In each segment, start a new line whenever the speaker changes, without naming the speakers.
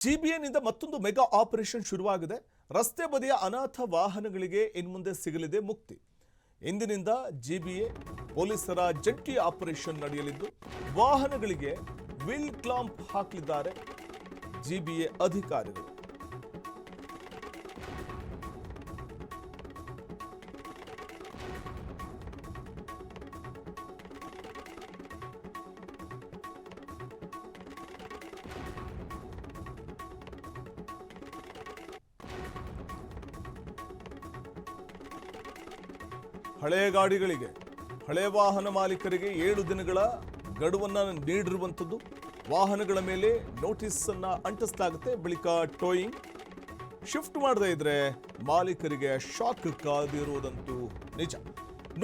ಜಿಬಿಎನಿಂದ ಮತ್ತೊಂದು mega operation ಶುರುವಾಗಿದೆ. ರಸ್ತೆ ಬದಿಯ ಅನಾಥ ವಾಹನಗಳಿಗೆ ಇನ್ಮುಂದೆ ಸಿಗಲಿದೆ ಮುಕ್ತಿ. ಇಂದಿನಿಂದ ಜಿಬಿಎ ಪೊಲೀಸರ ಜಂಟಿ ಆಪರೇಷನ್ ನಡೆಯಲಿದ್ದು ವಾಹನಗಳಿಗೆ ವೀಲ್ ಕ್ಲಾಂಪ್ ಹಾಕಲಿದ್ದಾರೆ ಜಿಬಿಎ ಅಧಿಕಾರಿಗಳು. ಹಳೆ ಗಾಡಿಗಳಿಗೆ, ಹಳೆ ವಾಹನ ಮಾಲೀಕರಿಗೆ 7 ದಿನಗಳ ಗಡುವನ್ನು ನೀಡಿರುವಂಥದ್ದು. ವಾಹನಗಳ ಮೇಲೆ ನೋಟಿಸ್ ಅನ್ನ ಅಂಟಿಸಲಾಗುತ್ತೆ. ಬಳಿಕ ಟೋಯಿಂಗ್ ಶಿಫ್ಟ್ ಮಾಡದೇ ಇದ್ರೆ ಮಾಲೀಕರಿಗೆ ಶಾಕ್ ಕಾದಿರುವುದಂತೂ ನಿಜ.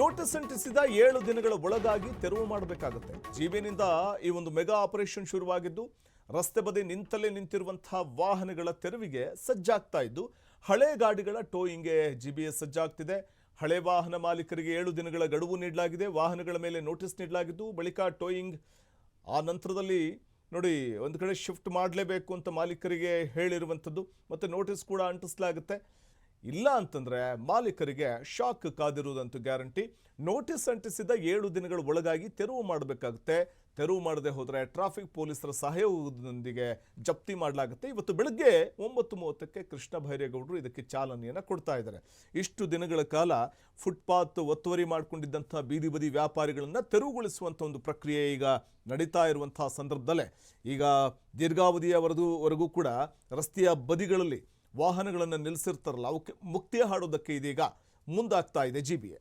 ನೋಟಿಸ್ ಅಂಟಿಸಿದ 7 ದಿನಗಳ ಒಳಗಾಗಿ ತೆರವು ಮಾಡಬೇಕಾಗುತ್ತೆ. ಜಿಬಿಎನಿಂದ ಈ ಒಂದು ಮೆಗಾ ಆಪರೇಷನ್ ಶುರುವಾಗಿದ್ದು ರಸ್ತೆ ಬದಿ ನಿಂತಲೇ ನಿಂತಿರುವಂತಹ ವಾಹನಗಳ ತೆರವಿಗೆ ಸಜ್ಜಾಗ್ತಾ ಇದ್ದು ಹಳೆ ಗಾಡಿಗಳ ಟೋಯಿಂಗ್ಗೆ ಜಿಬಿಎ ಸಜ್ಜಾಗ್ತಿದೆ. ಹಳೆ ವಾಹನ ಮಾಲೀಕರಿಗೆ 7 ದಿನಗಳ ಗಡುವು ನೀಡಲಾಗಿದೆ. ವಾಹನಗಳ ಮೇಲೆ ನೋಟಿಸ್ ನೀಡಲಾಗಿದ್ದು ಬಳಿಕ ಟೋಯಿಂಗ್ ಆ ನಂತರದಲ್ಲಿ ನೋಡಿ ಒಂದು ಕಡೆ ಶಿಫ್ಟ್ ಮಾಡಲೇಬೇಕು ಅಂತ ಮಾಲೀಕರಿಗೆ ಹೇಳಿರುವಂಥದ್ದು ಮತ್ತು ನೋಟಿಸ್ ಕೂಡ ಅಂಟಿಸಲಾಗುತ್ತೆ. ಇಲ್ಲ ಅಂತಂದರೆ ಮಾಲೀಕರಿಗೆ ಶಾಕ್ ಕಾದಿರುವುದಂತೂ ಗ್ಯಾರಂಟಿ. ನೋಟಿಸ್ ಅಂಟಿಸಿದ 7 ದಿನಗಳ ಒಳಗಾಗಿ ತೆರವು ಮಾಡಬೇಕಾಗುತ್ತೆ. ತೆರವು ಮಾಡದೆ ಹೋದರೆ ಟ್ರಾಫಿಕ್ ಪೊಲೀಸರ ಸಹಯೋಗದೊಂದಿಗೆ ಜಪ್ತಿ ಮಾಡಲಾಗುತ್ತೆ. ಇವತ್ತು ಬೆಳಗ್ಗೆ 9:30ಕ್ಕೆ ಕೃಷ್ಣ ಭೈರೇಗೌಡರು ಇದಕ್ಕೆ ಚಾಲನೆಯನ್ನು ಕೊಡ್ತಾ ಇದ್ದಾರೆ. ಇಷ್ಟು ದಿನಗಳ ಕಾಲ ಫುಟ್ಪಾತ್ ಒತ್ತುವರಿ ಮಾಡಿಕೊಂಡಿದ್ದಂಥ ಬೀದಿ ಬದಿ ವ್ಯಾಪಾರಿಗಳನ್ನು ತೆರವುಗೊಳಿಸುವಂಥ ಒಂದು ಪ್ರಕ್ರಿಯೆ ಈಗ ನಡೀತಾ ಇರುವಂಥ ಸಂದರ್ಭದಲ್ಲೇ ಈಗ ದೀರ್ಘಾವಧಿಯವರೆಗೂ ಕೂಡ ರಸ್ತೆಯ ಬದಿಗಳಲ್ಲಿ ವಾಹನಗಳನ್ನು ನಿಲ್ಲಿಸಿರ್ತಾರಲ್ಲ ಅವಕ್ಕೆ ಮುಕ್ತಿ ಹಾಡೋದಕ್ಕೆ ಇದೀಗ ಮುಂದಾಗ್ತಾ ಇದೆ ಜಿಬಿಎ.